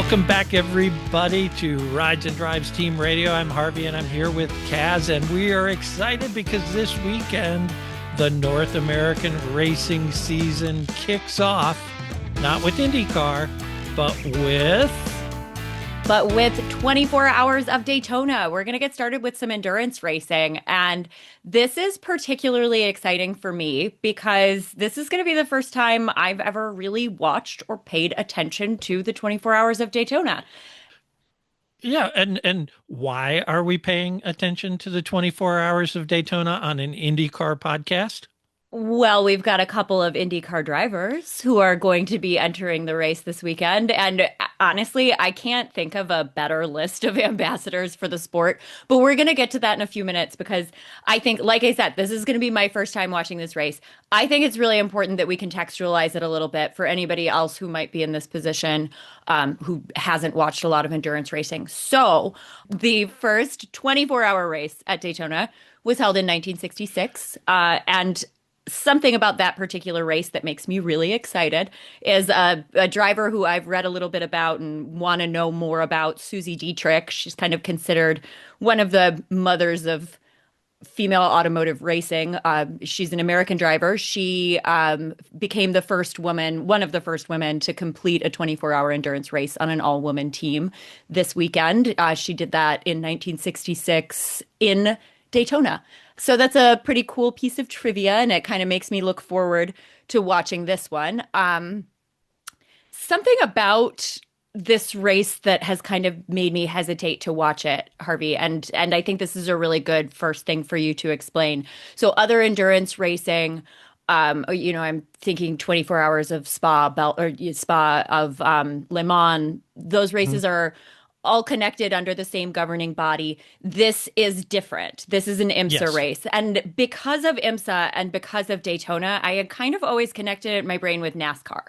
Welcome back, everybody, to Rides and Drives Team Radio. I'm Harvey, and I'm here with Kaz, and we are excited because this weekend, the North American racing season kicks off, not with IndyCar, but with 24 hours of Daytona. We're going to get started with some endurance racing. And this is particularly exciting for me because this is going to be the first time I've ever really watched or paid attention to the 24 hours of Daytona. Yeah, and why are we paying attention to the 24 hours of Daytona on an IndyCar podcast? Well, we've got a couple of IndyCar drivers who are going to be entering the race this weekend. And honestly, I can't think of a better list of ambassadors for the sport. But we're going to get to that in a few minutes because I think, like I said, this is going to be my first time watching this race. I think it's really important that we contextualize it a little bit for anybody else who might be in this position, who hasn't watched a lot of endurance racing. So the first 24-hour race at Daytona was held in 1966. And something about that particular race that makes me really excited is a driver who I've read a little bit about and want to know more about, Susie Dietrich. She's kind of considered one of the mothers of female automotive racing. She's an American driver. She became the first woman, one of the first women to complete a 24-hour endurance race on an all-woman team this weekend. She did that in 1966 in Daytona. So that's a pretty cool piece of trivia, and it kind of makes me look forward to watching this one. Something about this race that has kind of made me hesitate to watch it, Harvey, and I think this is a really good first thing for you to explain. So other endurance racing, I'm thinking 24 hours of Spa of Le Mans. Those races are all connected under the same governing body. This is different. This is an IMSA race. And because of IMSA and because of Daytona, I had kind of always connected my brain with NASCAR.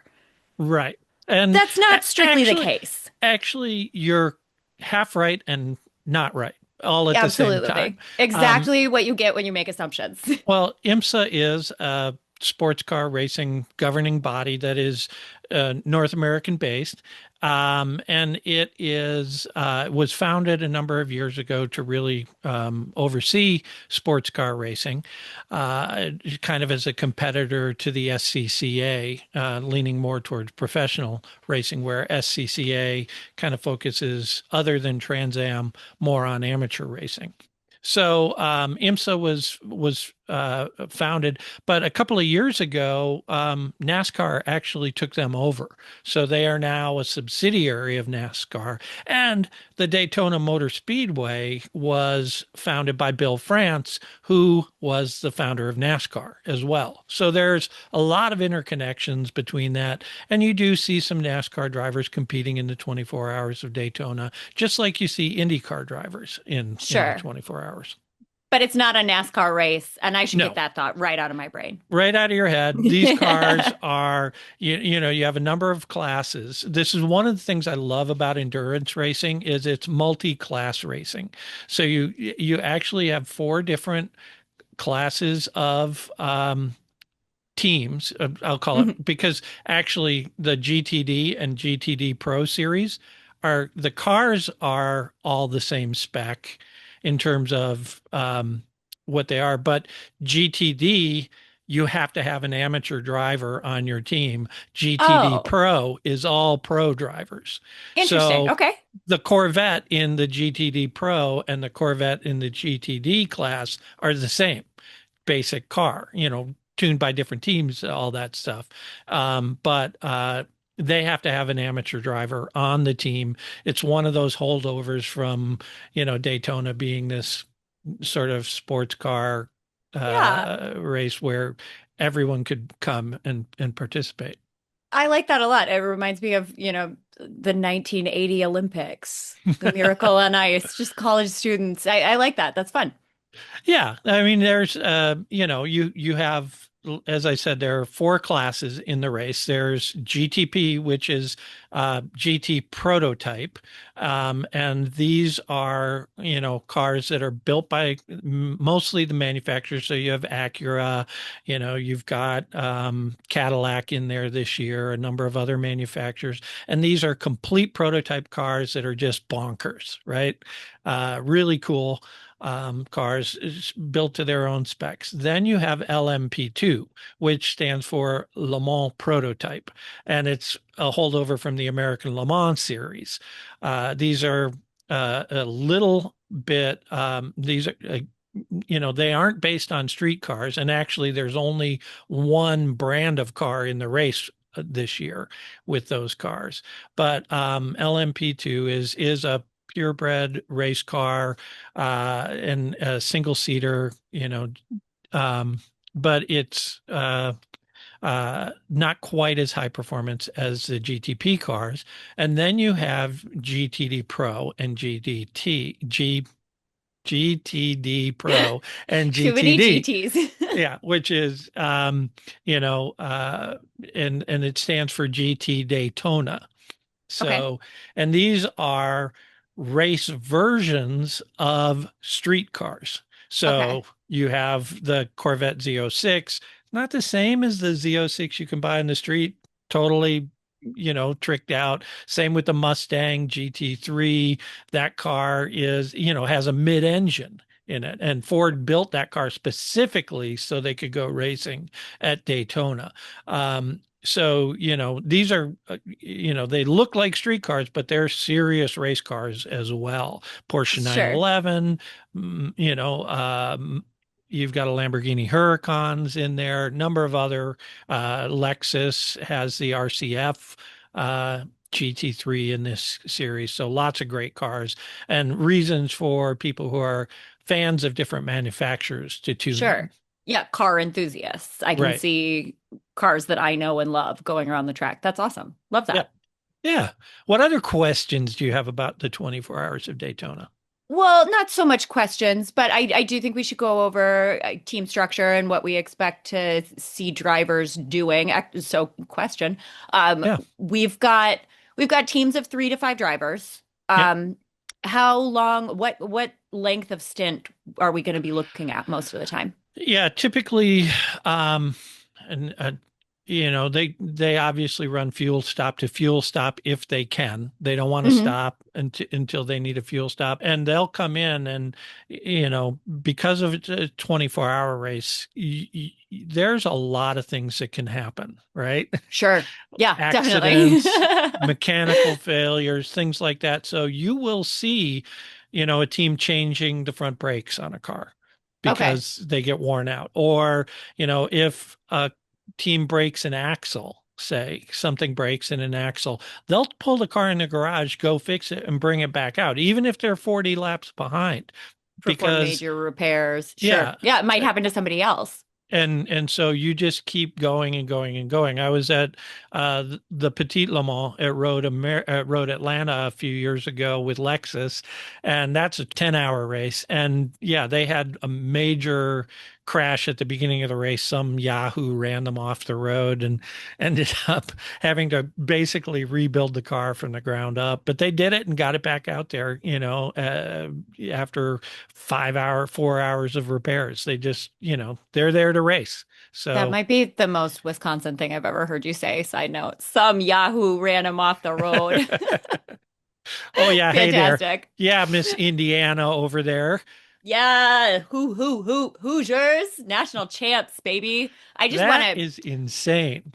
Right. And that's not strictly the case. Actually, you're half right and not right all at the same time. Exactly what you get when you make assumptions. Well, IMSA is a sports car racing governing body that is North American based. And it was founded a number of years ago to really oversee sports car racing, kind of as a competitor to the SCCA, leaning more towards professional racing, where SCCA kind of focuses, other than Trans Am, more on amateur racing. So IMSA was founded, but a couple of years ago, NASCAR actually took them over. So they are now a subsidiary of NASCAR. And the Daytona Motor Speedway was founded by Bill France, who was the founder of NASCAR as well. So there's a lot of interconnections between that. And you do see some NASCAR drivers competing in the 24 hours of Daytona, just like you see IndyCar drivers in the 24 hours. But it's not a NASCAR race, and I should get that thought right out of my brain. Right out of your head. These cars are, you have a number of classes. This is one of the things I love about endurance racing is it's multi-class racing. So you actually have 4 different classes of teams, I'll call it, because actually the GTD and GTD Pro series the cars are all the same spec in terms of what they are. But GTD, you have to have an amateur driver on your team. GTD Pro is all pro drivers. Interesting. So okay. The Corvette in the GTD Pro and the Corvette in the GTD class are the same basic car, tuned by different teams, all that stuff. But they have to have an amateur driver on the team. It's one of those holdovers from, Daytona being this sort of sports car race where everyone could come and participate. I like that a lot. It reminds me of, the 1980 Olympics, the Miracle on Ice, just college students. I like that. That's fun. Yeah. I mean, there's, you have as I said, there are four classes in the race. There's GTP, which is GT prototype. And these are, cars that are built by mostly the manufacturers. So you have Acura, you've got Cadillac in there this year, a number of other manufacturers. And these are complete prototype cars that are just bonkers, right? Really cool cars built to their own specs. Then you have LMP2, which stands for Le Mans Prototype, and it's a holdover from the American Le Mans series. These are a little bit, these are, they aren't based on street cars, and actually, there's only one brand of car in the race this year with those cars. But LMP2 is a purebred race car and a single seater, but it's not quite as high performance as the GTP cars. And then you have GTD Pro and GTD Pro and Too many GTD. GTs. Yeah, which is and it stands for GT Daytona. Okay. So, and these are race versions of street cars. Okay. So you have the Corvette Z06, not the same as the Z06 you can buy in the street, totally, tricked out. Same with the Mustang GT3. That car is, has a mid-engine in it. And Ford built that car specifically so they could go racing at Daytona. So, these are, they look like street cars, but they're serious race cars as well. Porsche Sure. 911, you've got a Lamborghini Huracans in there, a number of other, Lexus has the RCF, GT3 in this series. So lots of great cars and reasons for people who are fans of different manufacturers to tune in. Sure. Yeah, car enthusiasts. I can Right. see cars that I know and love going around the track. That's awesome. Love Yeah. that. Yeah. What other questions do you have about the 24 hours of Daytona? Well, not so much questions, but I do think we should go over team structure and what we expect to see drivers doing. So, question: Yeah. we've got teams of 3 to 5 drivers. Yep. How long? What length of stint are we going to be looking at most of the time? Yeah. Typically, and they obviously run fuel stop to fuel stop if they can. They don't want to Hmm. stop until they need a fuel stop, and they'll come in and because of it's a 24-hour race, there's a lot of things that can happen, right? Sure. Yeah, definitely. Accidents, mechanical failures, things like that. So you will see, a team changing the front brakes on a car Okay. because they get worn out. Or, if a team breaks an axle, say something breaks in an axle, they'll pull the car in the garage, go fix it, and bring it back out, even if they're 40 laps behind. Perform Because, major repairs. Sure. yeah, Yeah, it might happen to somebody else. and so you just keep going and going and going. I was at the Petit Le Mans at Road Atlanta a few years ago with Lexus, and that's a 10-hour race. And yeah, they had a major crash at the beginning of the race. Some Yahoo ran them off the road and ended up having to basically rebuild the car from the ground up. But they did it and got it back out there, after 4 hours of repairs. They just, they're there to race. That So, might be the most Wisconsin thing I've ever heard you say. Side note, some Yahoo ran him off the road. oh yeah, hey there. Fantastic. Yeah, Miss Indiana over there. Yeah, Hoosiers, national champs, baby. I just want That to is insane.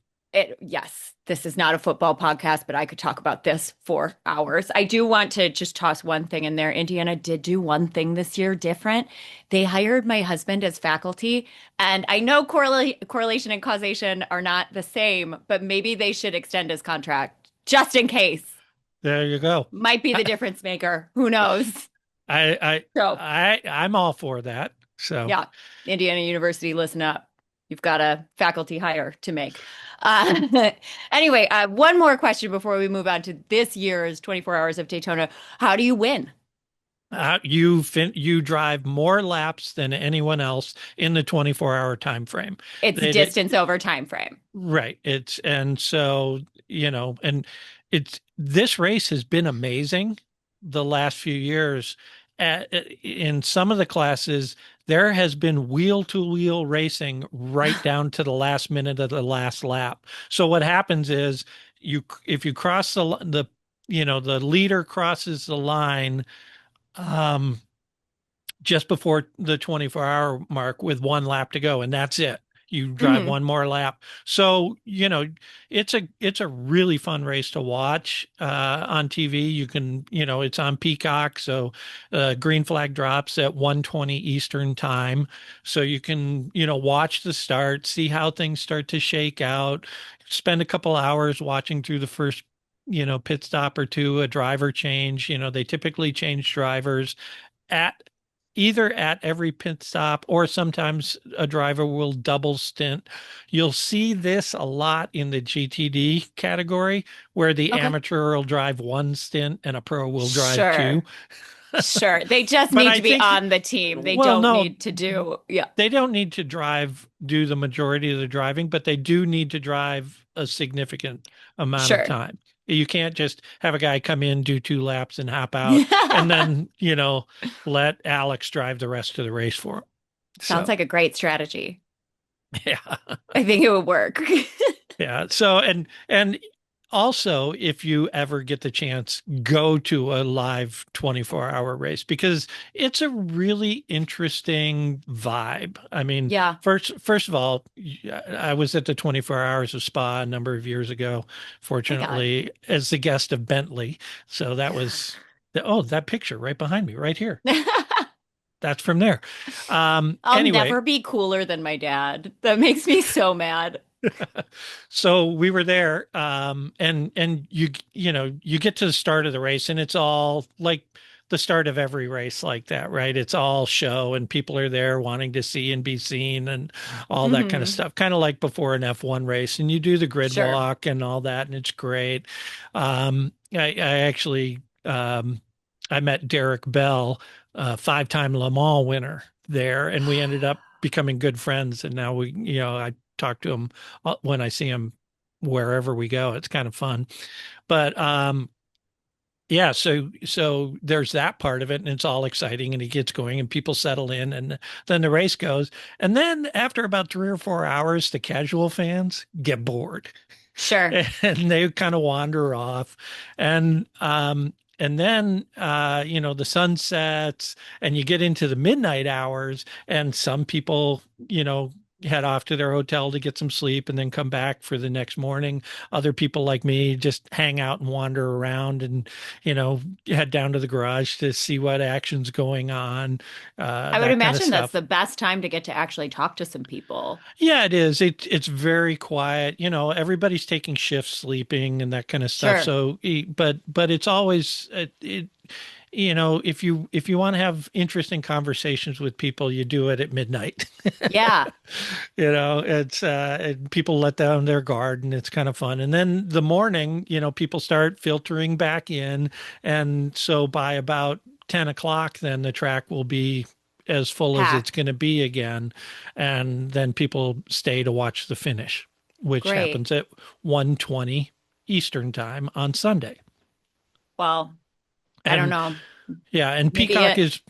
yes, this is not a football podcast, but I could talk about this for hours. I do want to just toss one thing in there. Indiana did do one thing this year different. They hired my husband as faculty, and I know correlation and causation are not the same, but maybe they should extend his contract just in case. There you go. Might be the difference maker. Who knows? I I So, I'm all for that. So, yeah, Indiana University, listen up. You've got a faculty hire to make. Anyway, one more question before we move on to this year's 24 Hours of Daytona. How do you win? You drive more laps than anyone else in the 24-hour time frame. It's They, distance over time frame. right. It's and so, and it's this race has been amazing the last few years. In some of the classes, there has been wheel to wheel racing right down to the last minute of the last lap. So what happens is if you cross the leader crosses the line, um, just before the 24-hour mark with one lap to go, and that's it. You drive Mhm. one more lap. So, it's a really fun race to watch on TV. You can, it's on Peacock, so green flag drops at 1:20 Eastern time. So you can, watch the start, see how things start to shake out, spend a couple hours watching through the first pit stop or two, a driver change. They typically change drivers at either at every pit stop or sometimes a driver will double stint. You'll see this a lot in the GTD category where the Okay. amateur will drive one stint and a pro will drive two. Sure. Sure. They just But need I to be think, on the team. They well, don't no, need to do, yeah. they don't need to do the majority of the driving, but they do need to drive a significant amount of Sure. time. You can't just have a guy come in, do two laps and hop out, and then, let Alex drive the rest of the race for him. Sounds So, like a great strategy. yeah. I think it would work. Yeah. So, and also, if you ever get the chance, go to a live 24-hour race because it's a really interesting vibe. I mean, Yeah. first of all, I was at the 24 Hours of Spa a number of years ago, My God. fortunately, as the guest of Bentley. So that was that picture right behind me, right here. That's from there. I'll Anyway, never be cooler than my dad. That makes me so mad. so we were there, and you get to the start of the race, and it's all like the start of every race like that, right? It's all show, and people are there wanting to see and be seen, and all that kind of Hmm. stuff. Kind of like before an F1 race, and you do the grid Sure. walk and all that, and it's great. I actually I met Derek Bell, five-time Le Mans winner there, and we ended up becoming good friends, and now I talk to him when I see him wherever we go. It's kind of fun. But yeah, so there's that part of it, and it's all exciting, and he gets going, and people settle in, and then the race goes, and then after about 3 or 4 hours, the casual fans get bored, Sure. and they kind of wander off, and then the sun sets, and you get into the midnight hours, and some people head off to their hotel to get some sleep and then come back for the next morning. Other people like me just hang out and wander around and head down to the garage to see what action's going on, I would that kind of imagine that's stuff. the best time to get to actually talk to some people. Yeah, it is. It's very quiet. Everybody's taking shifts, sleeping, and that kind of stuff. Sure. So, but it's always if you want to have interesting conversations with people, you do it at midnight. Yeah. It's and people let down their guard, and it's kind of fun. And then the morning, people start filtering back in, and so by about 10 o'clock, then the track will be as full as it's Packed. going to be again, and then people stay to watch the finish, which Great. happens at 1:20 Eastern time on Sunday. Well, I don't And know. yeah, and Maybe Peacock it. is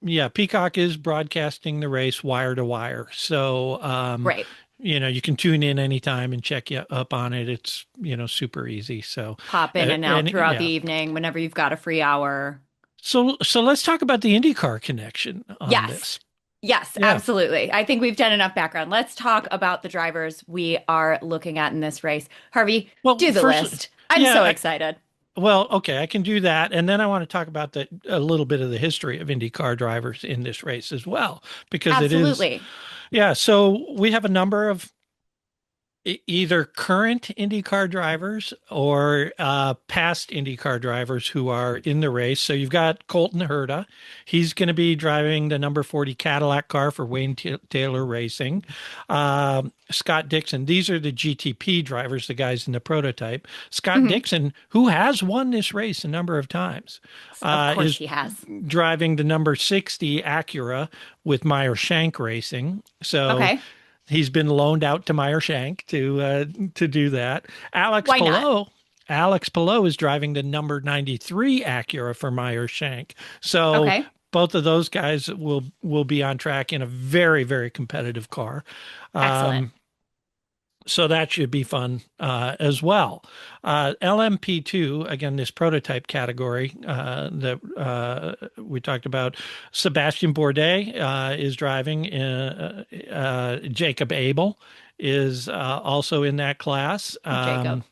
yeah, Peacock is broadcasting the race wire to wire. So Right. you can tune in anytime and check you up on it. It's super easy. So Pop in and out and throughout the yeah. evening whenever you've got a free hour. So let's talk about the IndyCar connection on Yes. this. Yes, Yeah. absolutely. I think we've done enough background. Let's talk about the drivers we are looking at in this race. Harvey, Well, do the first, list. I'm yeah, so excited. well, okay, I can do that, and then I want to talk about a little bit of the history of IndyCar drivers in this race as well, because it is, Absolutely. yeah. So we have a number of either current IndyCar drivers or past IndyCar drivers who are in the race. So you've got Colton Herta. He's going to be driving the number 40 Cadillac car for Wayne Taylor Racing. Scott Dixon. These are the GTP drivers, the guys in the prototype. Scott Mhm. Dixon, who has won this race a number of times, Of course is he has. driving the number 60 Acura with Meyer Shank Racing. So Okay. he's been loaned out to Meyer Shank to do that. Alex Why not? Palou. Alex Palou is driving the number 93 Acura for Meyer Shank. So Okay. both of those guys will be on track in a very, very competitive car. Excellent. Um, so that should be fun as well. LMP2, again, this prototype category that we talked about. Sebastian Bourdais is driving. Jacob Abel is also in that class. Jacob.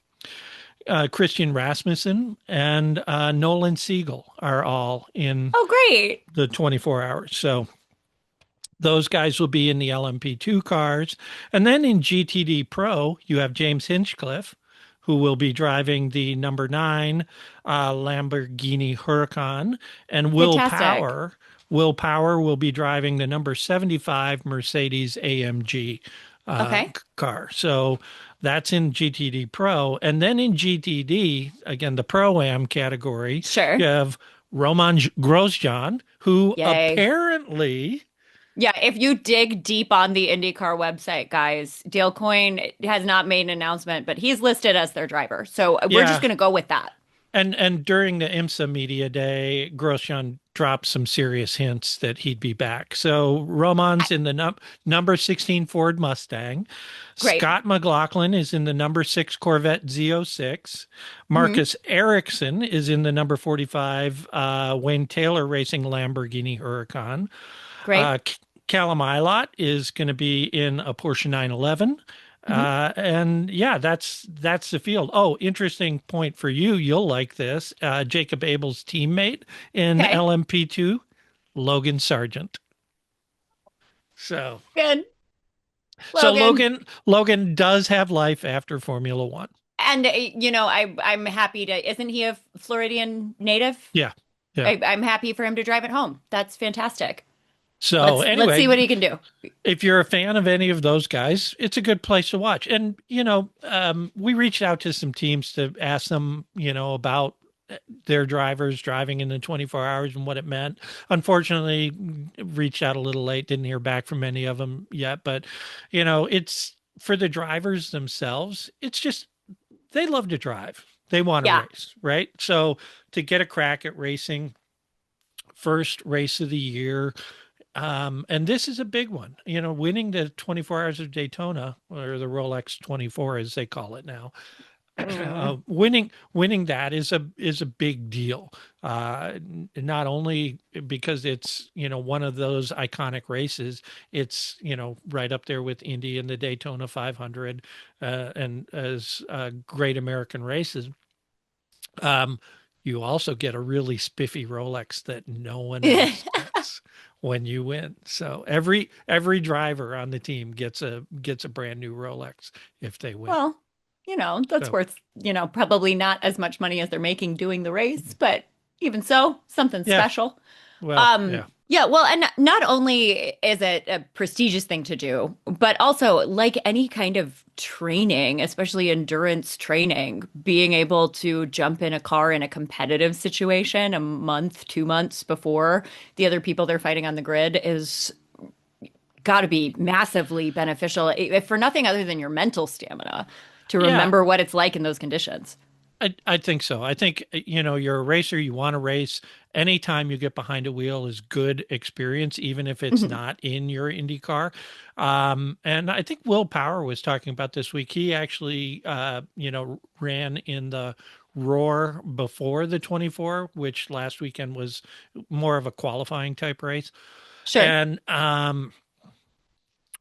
Christian Rasmussen and Nolan Siegel are all in Oh, great. the 24 hours. So those guys will be in the LMP2 cars. And then in GTD Pro, you have James Hinchcliffe, who will be driving the number 9 Lamborghini Huracan, and Fantastic. Will Power will be driving the number 75 Mercedes AMG Okay. car. So that's in GTD Pro. And then in GTD, again, the Pro-Am category, Sure. you have Roman Grosjean, who Yay. apparently, Yeah, if you dig deep on the IndyCar website, guys, Dale Coyne has not made an announcement, but he's listed as their driver. So we're just yeah, going to go with that. and during the IMSA media day, Grosjean dropped some serious hints that he'd be back. So Roman's in the number 16 Ford Mustang. Great. Scott McLaughlin is in the number 6 Corvette Z06. Hmm. Marcus Ericsson is in the number 45 Wayne Taylor Racing Lamborghini Huracan. Great. Callum Ilott is going to be in a Porsche 911. Hmm. And yeah, that's the field. Oh, interesting point for you. You'll like this. Jacob Abel's teammate in Okay. LMP2, Logan Sargent. So, Good. so Logan. Logan does have life after Formula One. And I'm happy to, isn't he a Floridian native? Yeah, yeah. I'm happy for him to drive it home. That's fantastic. So Let's see anyway, what he can do. if you're a fan of any of those guys, it's a good place to watch. And we reached out to some teams to ask them, about their drivers driving in the 24 hours and what it meant. Unfortunately, reached out a little late, didn't hear back from any of them yet. But, it's for the drivers themselves. It's just, they love to drive. They want to Yeah. race, right? So to get a crack at racing, first race of the year, and this is a big one, winning the 24 hours of Daytona, or the Rolex 24 as they call it now. Mm. Winning that is a big deal. Not only because it's one of those iconic races, it's right up there with Indy and the Daytona 500, and as great American races. Um, you also get a really spiffy Rolex that no one else gets when you win. So every driver on the team gets a brand new Rolex if they win. Well, that's So worth, probably not as much money as they're making doing the race, but even so, something yeah, special. well, yeah, Yeah, well, and not only is it a prestigious thing to do, but also like any kind of training, especially endurance training, being able to jump in a car in a competitive situation a month, 2 months before the other people they're fighting on the grid is got to be massively beneficial, if for nothing other than your mental stamina to yeah. remember what it's like in those conditions. I think so. I think, you're a racer, you want to race. Anytime you get behind a wheel is good experience, even if it's Mhm. not in your Indy car. And I think Will Power was talking about this week. He actually, ran in the Roar before the 24, which last weekend was more of a qualifying type race. Sure. And,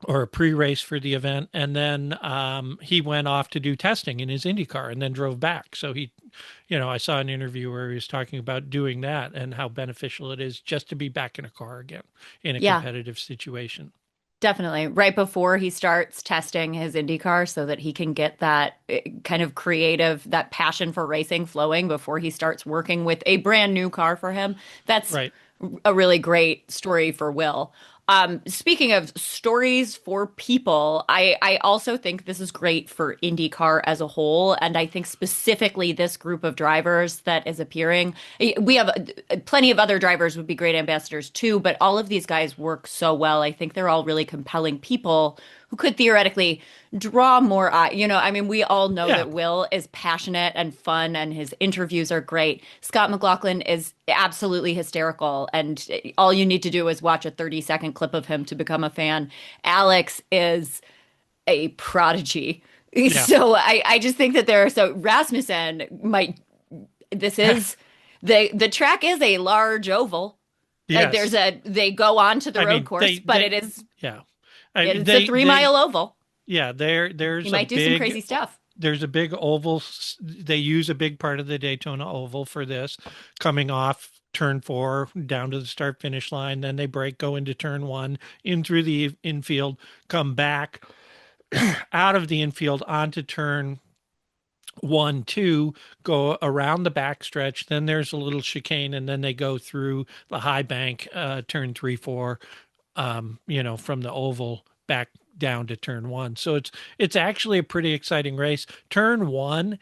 or a pre-race for the event, and then he went off to do testing in his IndyCar and then drove back. So I saw an interview where he was talking about doing that and how beneficial it is just to be back in a car again in a Yeah. competitive situation. Definitely. Right before he starts testing his IndyCar so that he can get that kind of creative, that passion for racing flowing before he starts working with a brand new car for him. That's Right. a really great story for Will. Speaking of stories for people, I also think this is great for IndyCar as a whole. And I think specifically this group of drivers that is appearing, we have plenty of other drivers would be great ambassadors too, but all of these guys work so well. I think they're all really compelling people who could theoretically draw more eye. I mean, we all know Yeah. that Will is passionate and fun, and his interviews are great. Scott McLaughlin is absolutely hysterical, and all you need to do is watch a 30-second clip of him to become a fan. Alex is a prodigy. Yeah. So I just think that so Rasmussen might this is the track is a large oval. Yes. They go on to the I road mean, course, but yeah. I mean, it's a 3 mile oval. yeah, He might do some crazy stuff. there's a big oval. They use a big part of the Daytona oval for this, coming off turn four down to the start finish line. Then they break, go into turn one, in through the infield, come back out of the infield onto turn one, two, go around the backstretch. Then there's a little chicane, and then they go through the high bank, turn three, four, from the oval back down to turn one. So it's actually a pretty exciting race. Turn one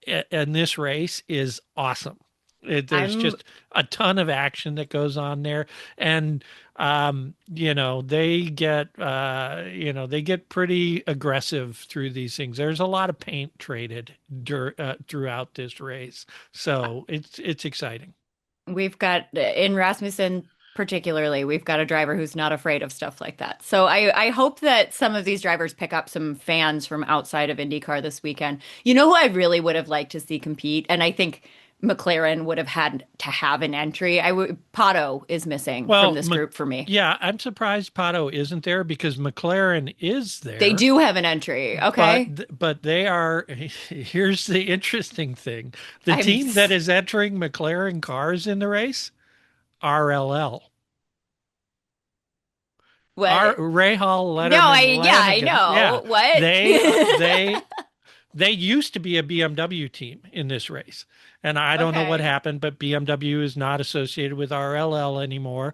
in this race is awesome. There's I'm just a ton of action that goes on there, and they get pretty aggressive through these things. There's a lot of paint traded throughout this race, so it's exciting. We've got in Rasmussen particularly, we've got a driver who's not afraid of stuff like that. So I hope that some of these drivers pick up some fans from outside of IndyCar this weekend. You know who I really would have liked to see compete, and I think McLaren would have had to have an entry. Pato is missing from Well, this group for me. yeah, I'm surprised Pato isn't there because McLaren is They there. do have an entry. Okay. But they are. Here's the interesting thing: the I'm team that is entering McLaren cars in the race, RLL, our what? Rahal, No, Letterman, yeah, I Lanigan. Yeah, know. they What? they used to be a BMW team in this race, and I don't know what Okay. happened, but BMW is not associated with RLL anymore.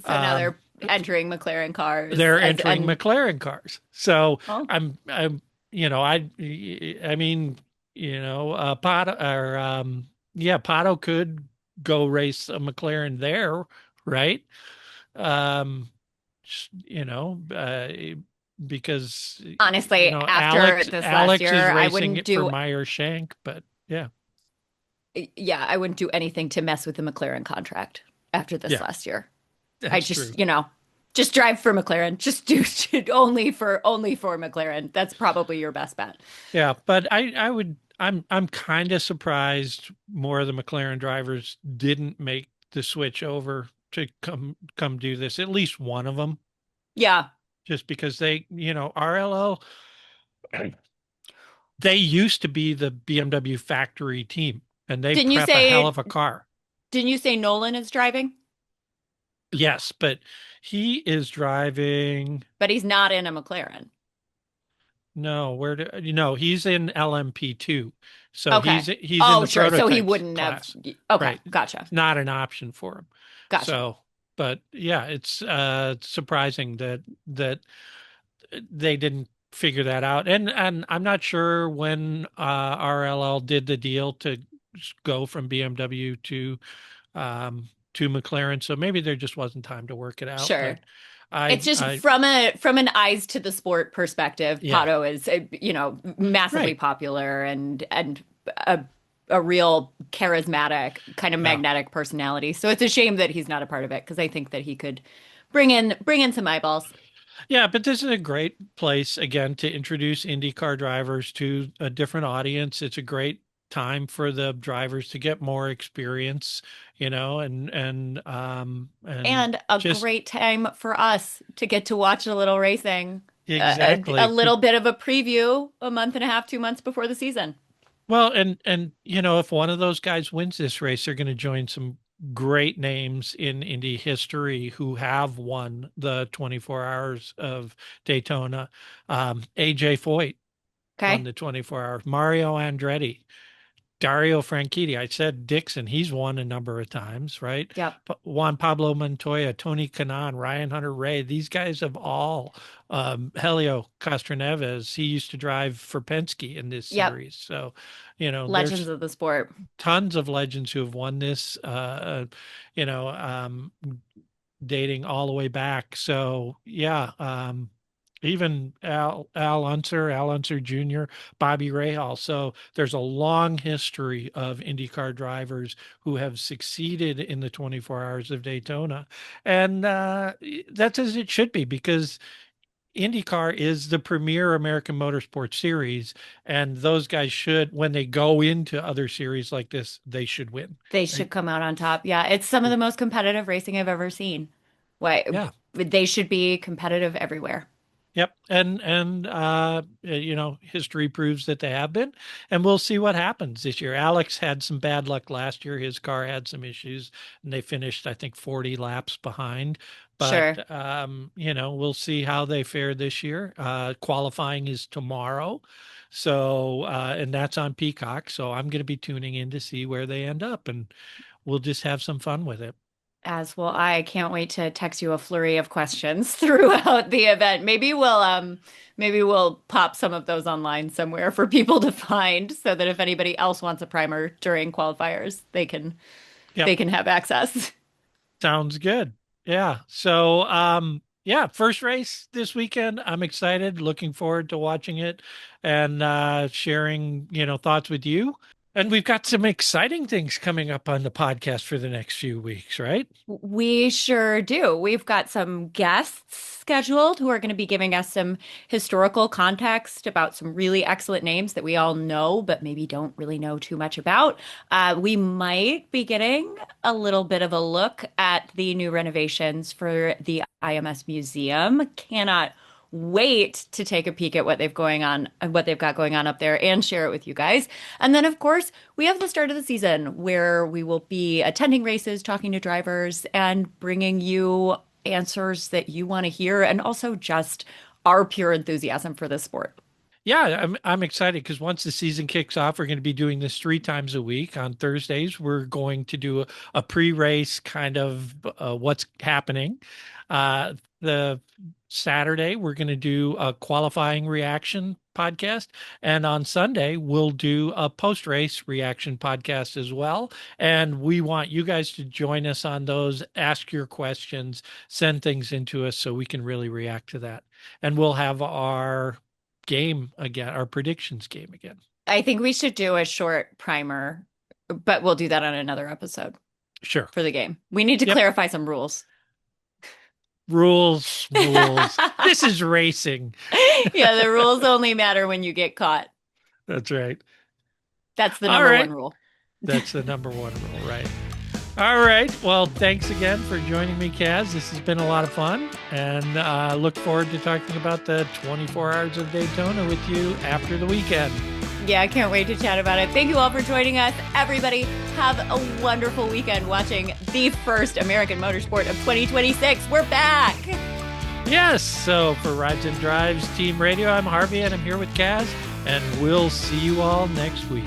So now Um, they're entering McLaren cars they're as entering and McLaren cars. So oh, I'm, I mean, Pato or yeah, Pato could go race a McLaren there, right? Um, you know, because honestly, after this last Alex is year, I racing wouldn't it for do Meyer Shank, but yeah, yeah, I wouldn't do anything to mess with the McLaren contract after this yeah, last year. I that's true. just drive for McLaren. Just do only for McLaren. That's probably your best bet. Yeah, but I'm kind of surprised more of the McLaren drivers didn't make the switch over to come do this. At least one of them, Yeah. just because RLL, they used to be the BMW factory team, and they Didn't you prep a hell say of a car. didn't you say Nolan is driving? Yes, but he is driving. But he's not in a McLaren. No, where do you know? He's in LMP2, so Okay. he's in Oh, the sure. So he prototypes wouldn't have. class, Okay. right? Gotcha. It's not an option for him. Gotcha. So, but yeah, it's surprising that they didn't figure that out, and I'm not sure when RLL did the deal to go from BMW to McLaren, so maybe there just wasn't time to work it out. But Sure. It's just I from an eyes to the sport perspective, yeah, Pato is massively right, popular and a a real charismatic, kind of yeah. magnetic personality. So it's a shame that he's not a part of it because I think that he could bring in some eyeballs. Yeah, but this is a great place again to introduce IndyCar drivers to a different audience. It's a great time for the drivers to get more experience, and And a just great time for us to get to watch a little racing, a exactly. little bit of a preview a month and a half, 2 months before the season. Well, and if one of those guys wins this race, they're going to join some great names in Indy history who have won the 24 hours of Daytona. AJ Foyt won Okay. the 24 hours. Mario Andretti, Dario Franchitti. I said Dixon. He's won a number of times, right? Yep. Juan Pablo Montoya, Tony Kanaan, Ryan Hunter-Ray. These guys have all. Helio Castroneves. He used to drive for Penske in this Yep. series. So, Legends there's of the sport. tons of legends who have won this. You know, dating all the way back. So yeah, even Al Unser Jr., Bobby Rahal. So there's a long history of IndyCar drivers who have succeeded in the 24 hours of Daytona. And that's as it should be because IndyCar is the premier American motorsport series. And those guys should, when they go into other series like this, they should win. They Right? should come out on top. Yeah, it's some of the most competitive racing I've ever seen. Why, Yeah. they should be competitive everywhere. Yep. And history proves that they have been, and we'll see what happens this year. Alex had some bad luck last year. His car had some issues and they finished, I think, 40 laps behind. But Sure. we'll see how they fare this year. Qualifying is tomorrow. So and that's on Peacock. So I'm going to be tuning in to see where they end up, and we'll just have some fun with it. As well, I can't wait to text you a flurry of questions throughout the event. Maybe we'll pop some of those online somewhere for people to find so that if anybody else wants a primer during qualifiers, they can Yep. they can have access. Sounds good. Yeah. So, yeah, first race this weekend. I'm excited, looking forward to watching it and sharing, thoughts with you. And we've got some exciting things coming up on the podcast for the next few weeks, right? We sure do. We've got some guests scheduled who are going to be giving us some historical context about some really excellent names that we all know, but maybe don't really know too much about. We might be getting a little bit of a look at the new renovations for the IMS Museum. Cannot wait to take a peek at what they've got going on up there and share it with you guys. And then, of course, we have the start of the season where we will be attending races, talking to drivers, and bringing you answers that you want to hear, and also just our pure enthusiasm for this sport. Yeah, I'm excited because once the season kicks off, we're going to be doing this 3 times a week. On Thursdays, we're going to do a pre-race kind of what's happening. The Saturday, we're going to do a qualifying reaction podcast. And on Sunday, we'll do a post-race reaction podcast as well. And we want you guys to join us on those, ask your questions, send things into us so we can really react to that. And we'll have our game again, our predictions game again. I think we should do a short primer, but we'll do that on another episode Sure. for the game. We need to Yep. clarify some rules. Rules. This is racing. Yeah, the rules only matter when you get caught. That's right. That's the All number right. one rule. That's the number one rule, right? All right. Well, thanks again for joining me, Kaz. This has been a lot of fun, and look forward to talking about the 24 hours of Daytona with you after the weekend. Yeah, I can't wait to chat about it. Thank you all for joining us. Everybody, have a wonderful weekend watching the first American Motorsport of 2026. We're back. Yes. So for Rides and Drives Team Radio, I'm Harvey, and I'm here with Kaz, and we'll see you all next week.